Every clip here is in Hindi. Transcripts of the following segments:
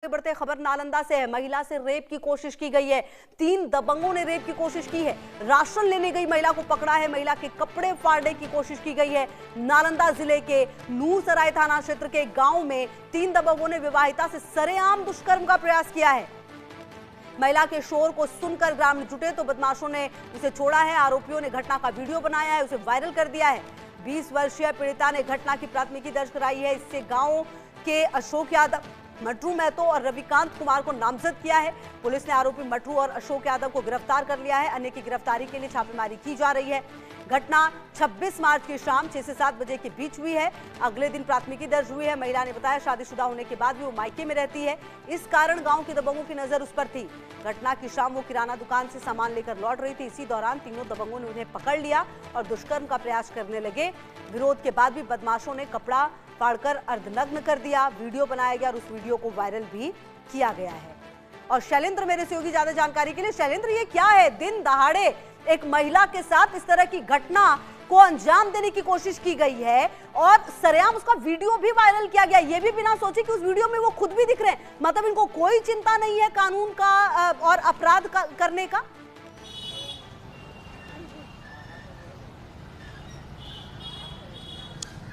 बढ़ते खबर नालंदा से है। महिला से रेप की कोशिश की गई है। 3 दबंगों ने रेप की कोशिश की है। राशन लेने गई महिला को पकड़ा है। महिला के कपड़े फाड़ने की कोशिश की गई है। नालंदा जिले के नूरसराय थाना क्षेत्र के गांव में 3 दबंगों ने विवाहिता से सरेआम दुष्कर्म का प्रयास किया है। महिला के शोर को सुनकर ग्रामीण जुटे तो बदमाशों ने उसे छोड़ा है। आरोपियों ने घटना का वीडियो बनाया है, उसे वायरल कर दिया है। 20 वर्षीय पीड़िता ने घटना की प्राथमिकी दर्ज कराई है। इससे गांव के अशोक यादव, मटरू महतो और रविकांत कुमार को नामजद किया है। पुलिस ने आरोपी मटरू और अशोक यादव को गिरफ्तार कर लिया है। अन्य की गिरफ्तारी के लिए छापेमारी की जा रही है। घटना 26 मार्च की शाम 6 से 7 बजे के बीच हुई है। अगले दिन प्राथमिकी दर्ज हुई है। महिला ने बताया शादीशुदा होने के बाद भी वो मायके में रहती है, इस कारण गांव के दबंगों की नजर उस पर थी। घटना की शाम वो किराना दुकान से सामान लेकर लौट रही थी। इसी दौरान तीनों दबंगों ने उन्हें पकड़ लिया और दुष्कर्म का प्रयास करने लगे। विरोध के बाद भी बदमाशों ने कपड़ा फाड़कर अर्धनग्न कर दिया। वीडियो बनाया गया और उस वीडियो को वायरल भी किया गया है। और शैलेंद्र मेरे से होगी ज्यादा जानकारी के लिए। शैलेंद्र, ये क्या है? दिन दहाड़े एक महिला के साथ इस तरह की घटना को अंजाम देने की कोशिश की गई है और सरेआम उसका वीडियो भी वायरल किया गया, ये भी बिना सोचे कि उस वीडियो में वो खुद भी दिख रहे हैं। मतलब इनको कोई चिंता नहीं है कानून का और अपराध करने का।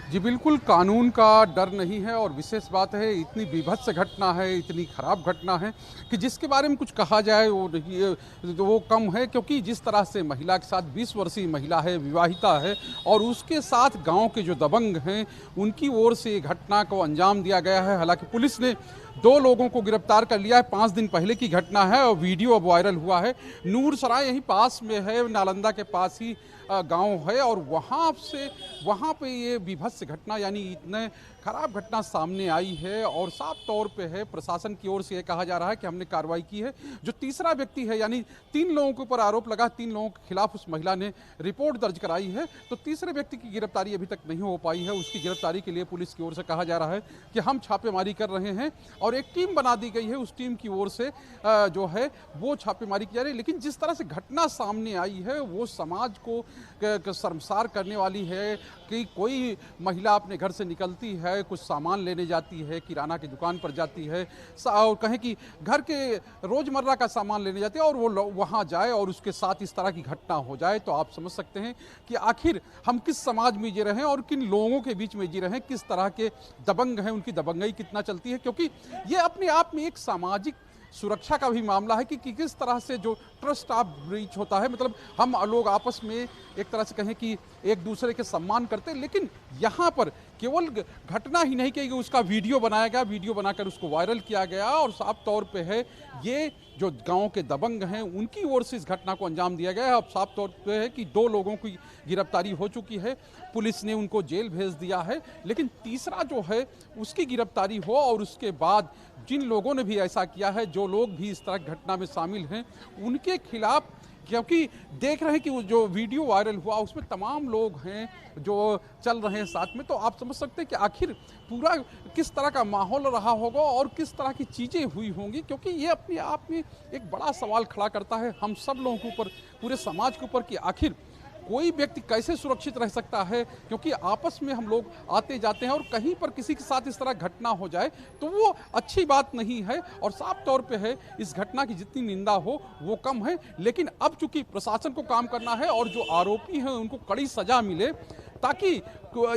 जी बिल्कुल, कानून का डर नहीं है और विशेष बात है इतनी बीभत्स घटना है, इतनी खराब घटना है कि जिसके बारे में कुछ कहा जाए वो कम है। क्योंकि जिस तरह से महिला के साथ 20 वर्षीय महिला है, विवाहिता है और उसके साथ गांव के जो दबंग हैं उनकी ओर से ये घटना को अंजाम दिया गया है। हालांकि पुलिस ने 2 लोगों को गिरफ्तार कर लिया है। 5 दिन पहले की घटना है और वीडियो अब वायरल हुआ है। नूरसराय यहीं पास में है, नालंदा के पास ही गांव है और वहाँ पे ये बीभत्स घटना यानी इतने खराब घटना सामने आई है और साफ तौर पे है प्रशासन की ओर से ये कहा जा रहा है कि हमने कार्रवाई की है। जो तीसरा व्यक्ति है यानी 3 लोगों के ऊपर आरोप लगा, 3 लोगों के खिलाफ उस महिला ने रिपोर्ट दर्ज कराई है। तो तीसरे व्यक्ति की गिरफ्तारी अभी तक नहीं हो पाई है। उसकी गिरफ्तारी के लिए पुलिस की ओर से कहा जा रहा है कि हम छापेमारी कर रहे हैं और एक टीम बना दी गई है। उस टीम की ओर से जो है वो छापेमारी की जा रही है। लेकिन जिस तरह से घटना सामने आई है वो समाज को शर्मसार करने वाली है कि कोई महिला अपने घर से निकलती है, कुछ सामान लेने जाती है, किराना की दुकान पर जाती है और कहें कि घर के रोजमर्रा का सामान लेने जाती है और वो वहाँ जाए और उसके साथ इस तरह की घटना हो जाए तो आप समझ सकते हैं कि आखिर हम किस समाज में जी रहे हैं और किन लोगों के बीच में जी रहे हैं, किस तरह के दबंग हैं, उनकी दबंगई कितना चलती है। क्योंकि ये अपने आप में एक सामाजिक सुरक्षा का भी मामला है कि किस तरह से जो ट्रस्ट ऑफ ब्रीच होता है, मतलब हम लोग आपस में एक तरह से कहें कि एक दूसरे के सम्मान करते हैं। लेकिन यहाँ पर केवल घटना ही नहीं कि उसका वीडियो बनाया गया, वीडियो बनाकर उसको वायरल किया गया और साफ तौर पे है ये जो गांव के दबंग हैं उनकी ओर से इस घटना को अंजाम दिया गया है। अब साफ तौर पे है कि 2 लोगों की गिरफ्तारी हो चुकी है, पुलिस ने उनको जेल भेज दिया है। लेकिन तीसरा जो है उसकी गिरफ्तारी हो और उसके बाद जिन लोगों ने भी ऐसा किया है, जो लोग भी इस तरह की घटना में शामिल हैं उनके खिलाफ, क्योंकि देख रहे हैं कि वो जो वीडियो वायरल हुआ उसमें तमाम लोग हैं जो चल रहे हैं साथ में, तो आप समझ सकते हैं कि आखिर पूरा किस तरह का माहौल रहा होगा और किस तरह की चीज़ें हुई होंगी। क्योंकि ये अपने आप में एक बड़ा सवाल खड़ा करता है हम सब लोगों के ऊपर, पूरे समाज के ऊपर कि आखिर कोई व्यक्ति कैसे सुरक्षित रह सकता है। क्योंकि आपस में हम लोग आते जाते हैं और कहीं पर किसी के साथ इस तरह घटना हो जाए तो वो अच्छी बात नहीं है और साफ तौर पे है इस घटना की जितनी निंदा हो वो कम है। लेकिन अब चूंकि प्रशासन को काम करना है और जो आरोपी हैं उनको कड़ी सजा मिले ताकि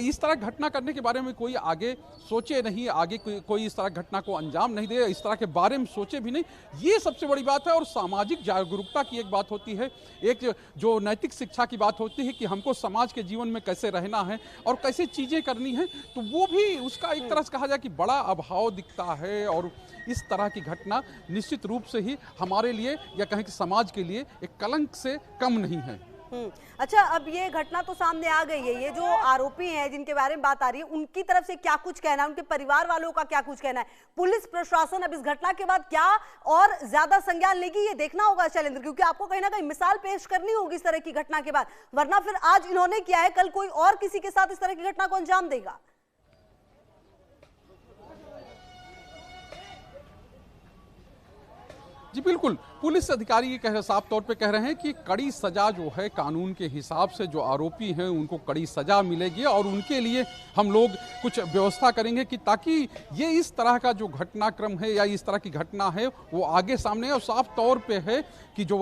इस तरह घटना करने के बारे में कोई आगे सोचे नहीं, आगे कोई इस तरह घटना को अंजाम नहीं दे, इस तरह के बारे में सोचे भी नहीं। ये सबसे बड़ी बात है। और सामाजिक जागरूकता की एक बात होती है, एक जो नैतिक शिक्षा की बात होती है कि हमको समाज के जीवन में कैसे रहना है और कैसे चीज़ें करनी है, तो वो भी उसका एक तरह से कहा जाए कि बड़ा अभाव दिखता है। और इस तरह की घटना निश्चित रूप से ही हमारे लिए या कहें कि समाज के लिए एक कलंक से कम नहीं है। अच्छा, अब ये घटना तो सामने आ गई है, ये जो आरोपी हैं जिनके बारे में बात आ रही है उनकी तरफ से क्या कुछ कहना है, उनके परिवार वालों का क्या कुछ कहना है? पुलिस प्रशासन अब इस घटना के बाद क्या और ज्यादा संज्ञान लेगी, ये देखना होगा शैलेंद्र, क्योंकि आपको कहीं ना कहीं मिसाल पेश करनी होगी इस तरह की घटना के बाद, वरना फिर आज इन्होंने किया है कल कोई और किसी के साथ इस तरह की घटना को अंजाम देगा। जी बिल्कुल, पुलिस अधिकारी ये साफ तौर पे कह रहे हैं कि कड़ी सजा जो है कानून के हिसाब से जो आरोपी हैं उनको कड़ी सजा मिलेगी और उनके लिए हम लोग कुछ व्यवस्था करेंगे कि ताकि ये इस तरह का जो घटनाक्रम है या इस तरह की घटना है वो आगे सामने है। और साफ तौर पे है कि जो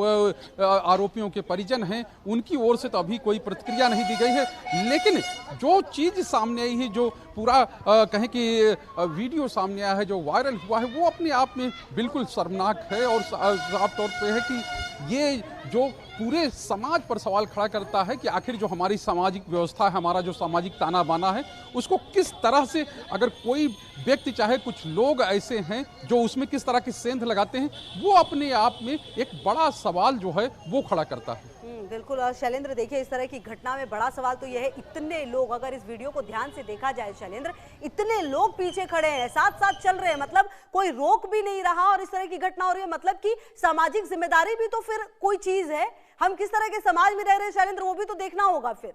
आरोपियों के परिजन हैं उनकी ओर से तो अभी कोई प्रतिक्रिया नहीं दी गई है, लेकिन जो चीज़ सामने आई है, जो पूरा कहें कि वीडियो सामने आया है, जो वायरल हुआ है, वो अपने आप में बिल्कुल शर्मनाक है और साफ तौर पे है कि ये जो पूरे समाज पर सवाल खड़ा करता है कि आखिर जो हमारी सामाजिक व्यवस्था है, हमारा जो सामाजिक ताना बाना है, उसको किस तरह से अगर कोई व्यक्ति चाहे कुछ लोग ऐसे हैं जो उसमें किस तरह की सेंध लगाते हैं, वो अपने आप में एक बड़ा सवाल जो है वो खड़ा करता है। बिल्कुल। और शैलेंद्र देखिए, इस तरह की घटना में बड़ा सवाल तो यह है, इतने लोग, अगर इस वीडियो को ध्यान से देखा जाए शैलेंद्र, इतने लोग पीछे खड़े हैं, साथ साथ चल रहे हैं, मतलब कोई रोक भी नहीं रहा और इस तरह की घटना हो रही है। मतलब कि सामाजिक जिम्मेदारी भी तो फिर कोई चीज है, हम किस तरह के समाज में रह रहे हैं शैलेंद्र, वो भी तो देखना होगा फिर।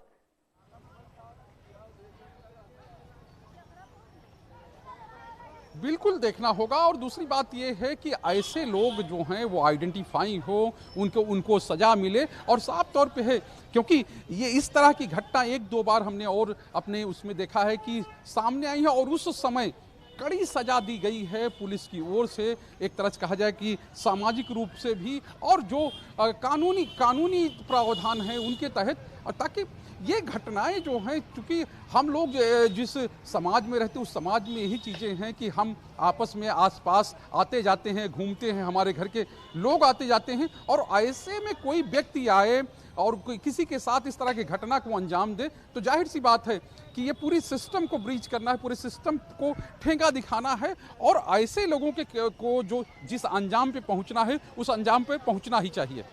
बिल्कुल देखना होगा। और दूसरी बात यह है कि ऐसे लोग जो हैं वो आइडेंटिफाई हो, उनको सजा मिले। और साफ तौर पे है क्योंकि ये इस तरह की घटना एक दो बार हमने और अपने उसमें देखा है कि सामने आई है और उस समय कड़ी सजा दी गई है पुलिस की ओर से, एक तरह से कहा जाए कि सामाजिक रूप से भी और जो कानूनी प्रावधान है उनके तहत, ताकि ये घटनाएं जो हैं, क्योंकि हम लोग जिस समाज में रहते हैं उस समाज में यही चीज़ें हैं कि हम आपस में आसपास आते जाते हैं, घूमते हैं, हमारे घर के लोग आते जाते हैं, और ऐसे में कोई व्यक्ति आए और किसी के साथ इस तरह की घटना को अंजाम दे तो जाहिर सी बात है कि ये पूरी सिस्टम को ब्रीच करना है, पूरे सिस्टम को ठेंगा दिखाना है और ऐसे लोगों को जो जिस अंजाम पे पहुंचना है उस अंजाम पे पहुंचना ही चाहिए।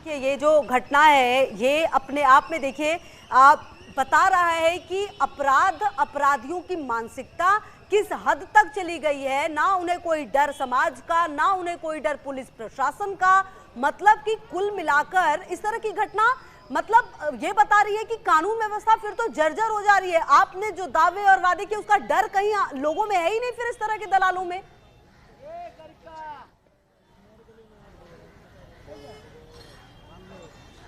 ये जो घटना है ये अपने आप में देखिए आप बता रहा है कि अपराधियों की मानसिकता किस हद तक चली गई है। ना उन्हें कोई डर समाज का, ना उन्हें कोई डर पुलिस प्रशासन का। मतलब कि कुल मिलाकर इस तरह की घटना मतलब ये बता रही है कि कानून व्यवस्था फिर तो जर्जर हो जा रही है। आपने जो दावे और वादे किए उसका डर कहीं लोगों में है ही नहीं फिर इस तरह के दलालों में।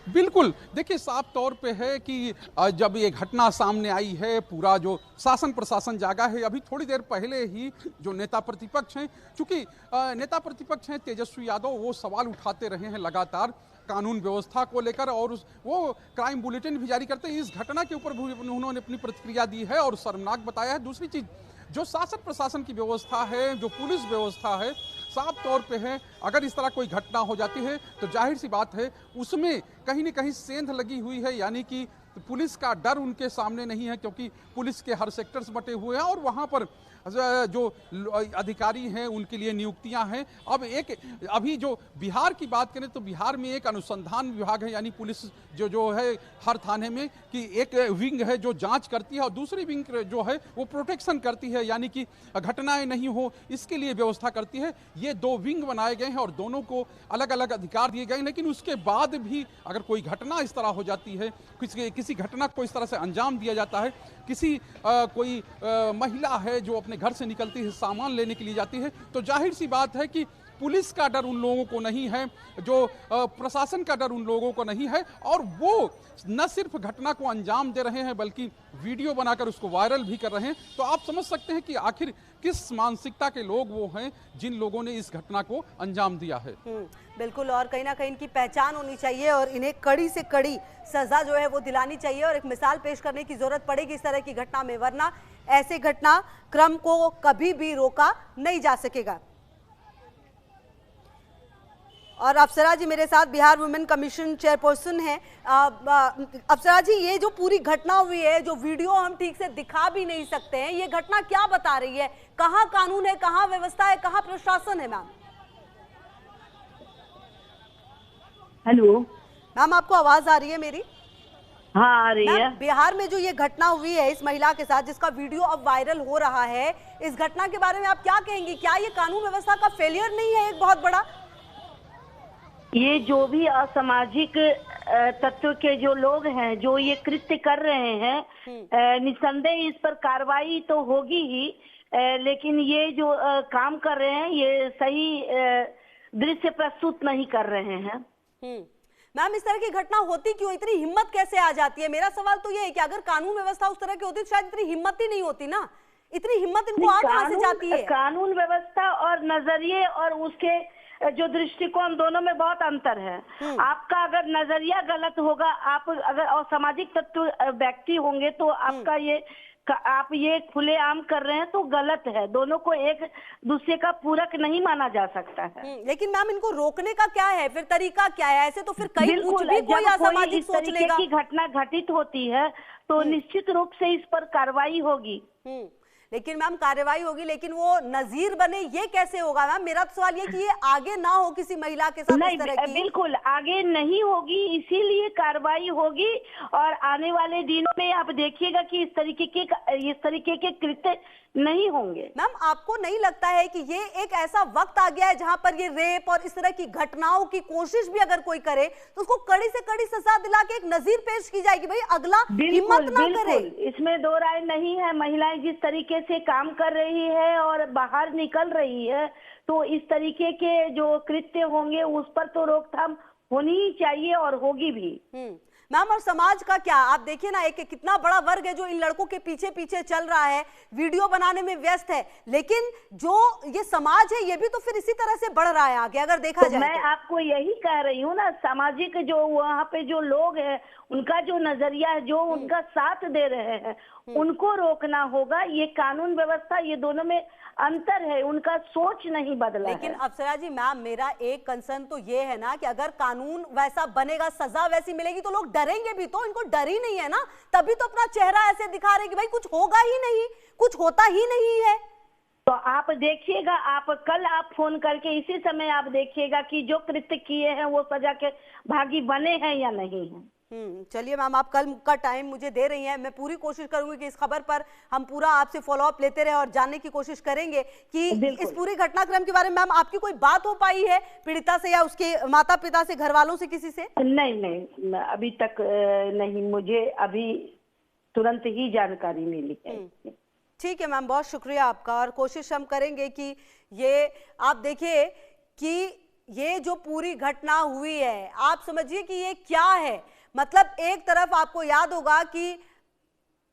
बिल्कुल, देखिए साफ तौर पे है कि जब ये घटना सामने आई है पूरा जो शासन प्रशासन जागा है। अभी थोड़ी देर पहले ही जो नेता प्रतिपक्ष हैं, चूंकि नेता प्रतिपक्ष हैं तेजस्वी यादव, वो सवाल उठाते रहे हैं लगातार कानून व्यवस्था को लेकर और वो क्राइम बुलेटिन भी जारी करते हैं। इस घटना के ऊपर भी उन्होंने अपनी प्रतिक्रिया दी है और शर्मनाक बताया है। दूसरी चीज, जो शासन प्रशासन की व्यवस्था है, जो पुलिस व्यवस्था है, साफ तौर पे है अगर इस तरह कोई घटना हो जाती है तो जाहिर सी बात है उसमें कहीं न कहीं सेंध लगी हुई है, यानी कि पुलिस का डर उनके सामने नहीं है, क्योंकि पुलिस के हर सेक्टर्स बटे हुए हैं और वहाँ पर जो अधिकारी हैं उनके लिए नियुक्तियां हैं। अब अभी जो बिहार की बात करें तो बिहार में एक अनुसंधान विभाग है, यानी पुलिस जो है हर थाने में कि एक विंग है जो जांच करती है और दूसरी विंग जो है वो प्रोटेक्शन करती है, यानी कि घटनाएं नहीं हो इसके लिए व्यवस्था करती है। ये दो विंग बनाए गए हैं और दोनों को अलग अलग अधिकार दिए गए हैं, लेकिन उसके बाद भी अगर कोई घटना इस तरह हो जाती है, किसी घटना को इस तरह से अंजाम दिया जाता है, कोई महिला है जो अपने घर से निकलती है, सामान लेने के लिए जाती है, तो जाहिर सी बात है कि पुलिस का डर उन लोगों को नहीं है, जो प्रशासन का डर उन लोगों को नहीं है, और वो न सिर्फ घटना को अंजाम दे रहे हैं बल्कि वीडियो बनाकर उसको वायरल भी कर रहे हैं। तो आप समझ सकते हैं कि आखिर किस मानसिकता के लोग वो हैं जिन लोगों ने इस घटना को अंजाम दिया है। बिल्कुल, और कहीं ना कहीं इनकी पहचान होनी चाहिए और इन्हें कड़ी से कड़ी सजा जो है वो दिलानी चाहिए और एक मिसाल पेश करने की जरूरत पड़ेगी इस तरह की घटना में, वरना ऐसे घटना क्रम को कभी भी रोका नहीं जा सकेगा। और अप्सरा जी मेरे साथ बिहार वुमेन कमीशन चेयरपर्सन है। अप्सरा जी, ये जो पूरी घटना हुई है, जो वीडियो हम ठीक से दिखा भी नहीं सकते हैं, ये घटना क्या बता रही है? कहाँ कानून है, कहाँ व्यवस्था है, कहाँ प्रशासन है? मैम हेलो मैम, आपको आवाज आ रही है मेरी? हाँ आ रही है। बिहार में जो ये घटना हुई है इस महिला के साथ जिसका वीडियो अब वायरल हो रहा है, इस घटना के बारे में आप क्या कहेंगी? क्या ये कानून व्यवस्था का फेलियर नहीं है एक बहुत बड़ा? ये जो भी असामाजिक तत्व के जो लोग हैं जो ये कृत्य कर रहे हैं, निसंदेह इस पर कार्रवाई तो होगी ही, लेकिन ये जो काम कर रहे हैं ये सही दृश्य प्रस्तुत नहीं कर रहे हैं। मैम, इस तरह की घटना होती क्यों, इतनी हिम्मत कैसे आ जाती है? मेरा सवाल तो ये है कि अगर कानून व्यवस्था उस तरह की होती तो शायद इतनी हिम्मत ही नहीं होती ना। इतनी हिम्मत इनको आ कहां से जाती है? कानून व्यवस्था और नजरिए और उसके जो दृष्टिकोण दोनों में बहुत अंतर है। आपका अगर नजरिया गलत होगा, आप अगर असामाजिक तत्व व्यक्ति होंगे तो आपका आप ये खुलेआम कर रहे हैं तो गलत है। दोनों को एक दूसरे का पूरक नहीं माना जा सकता है। लेकिन मैम, इनको रोकने का क्या है फिर, तरीका क्या है? ऐसे तो फिर कहीं कुछ भी कोई असामाजिक सोच लेगा। की घटना घटित होती है तो निश्चित रूप से इस पर कार्रवाई होगी। लेकिन मैम, कार्रवाई होगी, लेकिन वो नजीर बने ये कैसे होगा? मैम, मेरा तो सवाल ये कि ये आगे ना हो किसी महिला के साथ नहीं, इस तरह की। बिल्कुल आगे नहीं होगी, इसीलिए कार्रवाई होगी। और आने वाले दिनों में आप देखिएगा कि इस तरीके के कृत्य नहीं होंगे। मैम, आपको नहीं लगता है कि ये एक ऐसा वक्त आ गया है जहां पर ये रेप और इस तरह की घटनाओं की कोशिश भी अगर कोई करे तो उसको कड़ी से कड़ी सजा दिला के एक नजीर पेश की जाएगी, भाई अगला हिम्मत ना करे? इसमें दो राय नहीं है। महिलाएं जिस तरीके से काम कर रही है और बाहर निकल रही है तो इस तरीके के जो कृत्य होंगे उस पर तो रोकथाम होनी ही चाहिए और होगी भी। मैम, और समाज का क्या? आप देखिए ना, एक कितना बड़ा वर्ग है जो इन लड़कों के पीछे पीछे चल रहा है, वीडियो बनाने में व्यस्त है, लेकिन जो ये समाज है ये भी तो फिर इसी तरह से बढ़ रहा है आगे अगर देखा जाए। मैं आपको यही कह रही हूँ ना, सामाजिक जो वहाँ पे जो लोग हैं उनका जो नजरिया है, जो उनका साथ दे रहे हैं उनको रोकना होगा। ये कानून व्यवस्था, ये दोनों में अंतर है, उनका सोच नहीं बदला। लेकिन अप्सरा जी, मैम, मेरा एक कंसर्न तो ये है ना कि अगर कानून वैसा बनेगा, सजा वैसी मिलेगी तो लोग डरेंगे भी तो। इनको डर ही नहीं है ना, तभी तो अपना चेहरा ऐसे दिखा रहे कि भाई कुछ होगा ही नहीं, कुछ होता ही नहीं है। तो आप देखिएगा, आप कल आप फोन करके इसी समय आप देखिएगा कि जो कृत्य किए हैं वो सजा के भागी बने हैं या नहीं है। चलिए मैम, आप कल का टाइम मुझे दे रही हैं, मैं पूरी कोशिश करूंगी कि इस खबर पर हम पूरा आपसे फॉलोअप लेते रहे और जानने की कोशिश करेंगे कि इस पूरी घटनाक्रम के बारे में मैम आपकी कोई बात हो पाई है पीड़िता से या उसके माता पिता से, घर वालों से, किसी से? नहीं, अभी तक नहीं, मुझे अभी तुरंत ही जानकारी मिली है। ठीक है मैम, बहुत शुक्रिया आपका। और कोशिश हम करेंगे कि ये आप देखिए कि ये जो पूरी घटना हुई है, आप समझिए कि ये क्या है। मतलब एक तरफ आपको याद होगा कि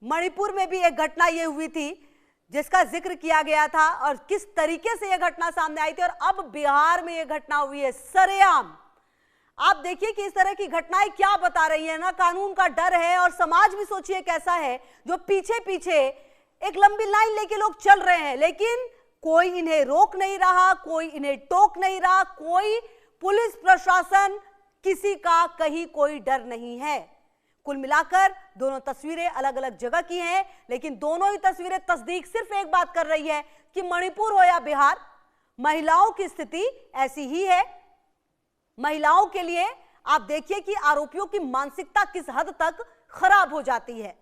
मणिपुर में भी एक घटना ये हुई थी जिसका जिक्र किया गया था और किस तरीके से यह घटना सामने आई थी, और अब बिहार में यह घटना हुई है सरेआम। आप देखिए कि इस तरह की घटनाएं क्या बता रही है ना, कानून का डर है और समाज भी सोचिए कैसा है जो पीछे पीछे एक लंबी लाइन लेके लोग चल रहे हैं, लेकिन कोई इन्हें रोक नहीं रहा, कोई इन्हें टोक नहीं रहा, कोई पुलिस प्रशासन, किसी का कहीं कोई डर नहीं है। कुल मिलाकर दोनों तस्वीरें अलग अलग जगह की हैं, लेकिन दोनों ही तस्वीरें तस्दीक सिर्फ एक बात कर रही है कि मणिपुर हो या बिहार, महिलाओं की स्थिति ऐसी ही है। महिलाओं के लिए आप देखिए कि आरोपियों की मानसिकता किस हद तक खराब हो जाती है।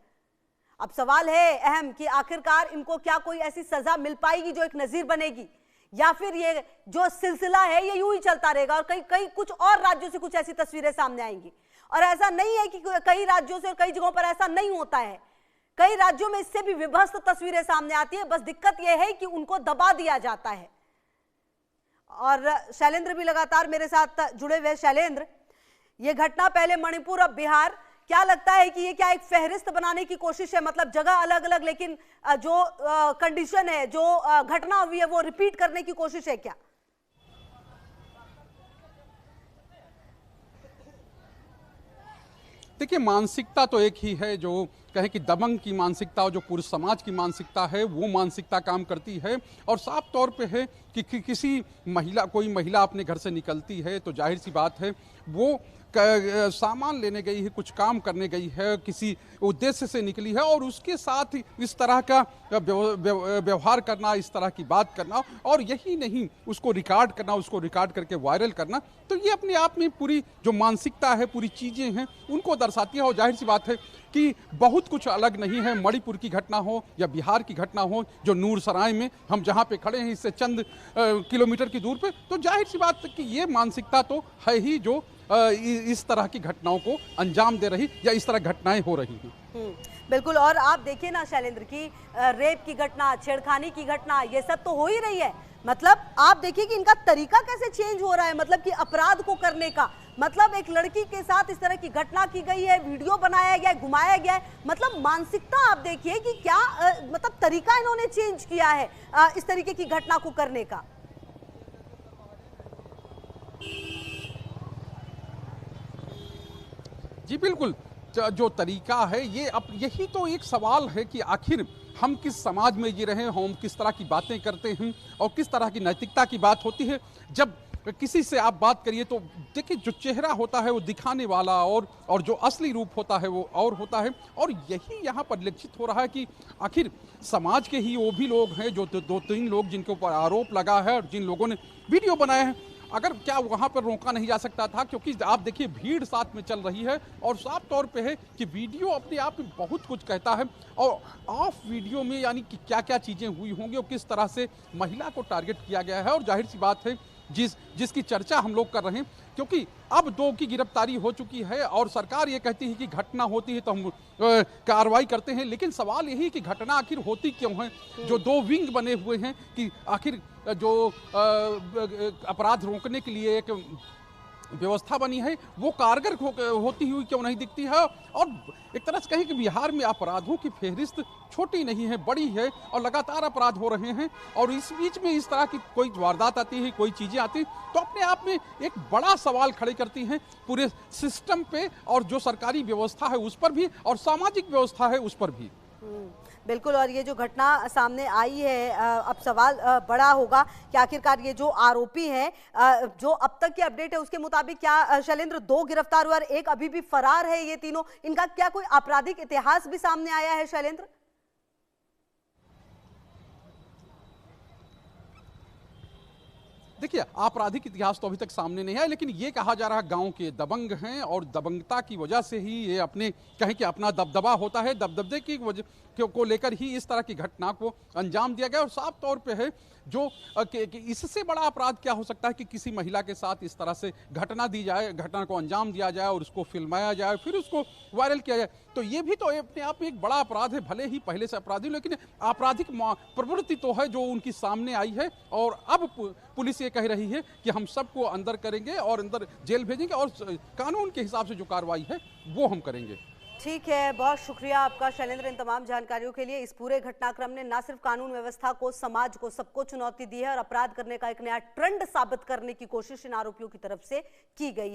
अब सवाल है अहम कि आखिरकार इनको क्या कोई ऐसी सजा मिल पाएगी जो एक नजीर बनेगी, या फिर ये जो सिलसिला है ये यूं ही चलता रहेगा और कई कुछ और राज्यों से कुछ ऐसी तस्वीरें सामने आएंगी। और ऐसा नहीं है कि कई राज्यों से और कई जगहों पर ऐसा नहीं होता है, कई राज्यों में इससे भी विभत्स तस्वीरें सामने आती है। बस दिक्कत यह है कि उनको दबा दिया जाता है। और शैलेंद्र भी लगातार मेरे साथ जुड़े हुए। शैलेंद्र, ये घटना पहले मणिपुर अब बिहार, क्या लगता है कि ये क्या एक फहरिस्त बनाने की कोशिश है? मतलब जगह अलग अलग, लेकिन जो कंडीशन है, जो घटना हुई है वो रिपीट करने की कोशिश है क्या? देखिए, मानसिकता तो एक ही है, जो कहें कि दबंग की मानसिकता और जो पूरे समाज की मानसिकता है वो मानसिकता काम करती है। और साफ तौर पे है कि किसी महिला, कोई महिला अपने घर से निकलती है तो जाहिर सी बात है वो सामान लेने गई है, कुछ काम करने गई है, किसी उद्देश्य से निकली है, और उसके साथ इस तरह का व्यवहार करना, इस तरह की बात करना, और यही नहीं उसको रिकॉर्ड करना, उसको रिकॉर्ड करके वायरल करना, तो ये अपने आप में पूरी जो मानसिकता है, पूरी चीज़ें हैं उनको दर्शाती है। और जाहिर सी बात है कि बहुत कुछ अलग नहीं है। मणिपुर की घटना हो या बिहार की घटना हो, जो नूरसराय में हम जहाँ पे खड़े हैं इससे चंद किलोमीटर की दूर पे, तो जाहिर सी बात कि ये मानसिकता तो है ही जो इस तरह की घटनाओं को अंजाम दे रही या इस तरह घटनाएं हो रही हैं। बिल्कुल। और आप देखिए ना शैलेंद्र की रेप की घटना, छेड़खानी की घटना, ये सब तो हो ही रही है। मतलब आप देखिए कि इनका तरीका कैसे चेंज हो रहा है, मतलब कि अपराध को करने का। मतलब एक लड़की के साथ इस तरह की घटना की गई है, वीडियो बनाया गया है, घुमाया गया है। मतलब मानसिकता आप देखिए कि क्या मतलब तरीका इन्होंने चेंज किया है इस तरीके की घटना को करने का। जी बिल्कुल, जो तरीका है ये अब यही तो एक सवाल है कि आखिर हम किस समाज में जी रहे हैं, हम किस तरह की बातें करते हैं और किस तरह की नैतिकता की बात होती है। जब किसी से आप बात करिए तो देखिए, जो चेहरा होता है वो दिखाने वाला और जो असली रूप होता है वो और होता है। और यही यहाँ परिलक्षित हो रहा है कि आखिर समाज के ही वो भी लोग हैं जो दो तीन लोग जिनके ऊपर आरोप लगा है और जिन लोगों ने वीडियो बनाए हैं, अगर क्या वहाँ पर रोका नहीं जा सकता था? क्योंकि आप देखिए भीड़ साथ में चल रही है और साफ तौर पे है कि वीडियो अपने आप में बहुत कुछ कहता है। और ऑफ वीडियो में यानी कि क्या क्या चीज़ें हुई होंगी और किस तरह से महिला को टारगेट किया गया है। और जाहिर सी बात है जिसकी चर्चा हम लोग कर रहे हैं, क्योंकि अब 2 की गिरफ्तारी हो चुकी है और सरकार ये कहती है कि घटना होती है तो हम कार्रवाई करते हैं। लेकिन सवाल यही कि घटना आखिर होती क्यों है? जो 2 विंग बने हुए हैं कि आखिर जो अपराध रोकने के लिए एक व्यवस्था बनी है वो कारगर होती हुई क्यों नहीं दिखती है? और एक तरह से कहें कि बिहार में अपराधों की फेहरिस्त छोटी नहीं है, बड़ी है और लगातार अपराध हो रहे हैं। और इस बीच में इस तरह की कोई वारदात आती है, कोई चीज़ें आती हैं तो अपने आप में एक बड़ा सवाल खड़े करती हैं पूरे सिस्टम पे और जो सरकारी व्यवस्था है उस पर भी और सामाजिक व्यवस्था है उस पर भी। बिल्कुल। और ये जो घटना सामने आई है, अब सवाल बड़ा होगा कि आखिरकार ये जो आरोपी हैं, जो अब तक की अपडेट है उसके मुताबिक क्या शैलेंद्र 2 गिरफ्तार हुए और एक अभी भी फरार है? ये तीनों, इनका क्या कोई आपराधिक इतिहास भी सामने आया है शैलेंद्र? देखिए, आपराधिक इतिहास तो अभी तक सामने नहीं आया, लेकिन ये कहा जा रहा है गांव के दबंग हैं और दबंगता की वजह से ही ये अपने कहें कि अपना दबदबा होता है, दबदबे की वजह को लेकर ही इस तरह की घटना को अंजाम दिया गया। और साफ तौर पे है जो कि इससे बड़ा अपराध क्या हो सकता है कि किसी महिला के साथ इस तरह से घटना दी जाए, घटना को अंजाम दिया जाए और उसको फिल्माया जाए, फिर उसको वायरल किया जाए। तो ये भी तो अपने आप में एक बड़ा अपराध है, भले ही पहले से अपराधी, लेकिन आपराधिक प्रवृत्ति तो है जो उनकी सामने आई है। और अब पुलिस ये कह रही है कि हम सबको अंदर करेंगे और अंदर जेल भेजेंगे और कानून के हिसाब से जो कार्रवाई है वो हम करेंगे। ठीक है, बहुत शुक्रिया आपका शैलेंद्र इन तमाम जानकारियों के लिए। इस पूरे घटनाक्रम ने न सिर्फ कानून व्यवस्था को, समाज को, सबको चुनौती दी है और अपराध करने का एक नया ट्रेंड साबित करने की कोशिश इन आरोपियों की तरफ से की गई।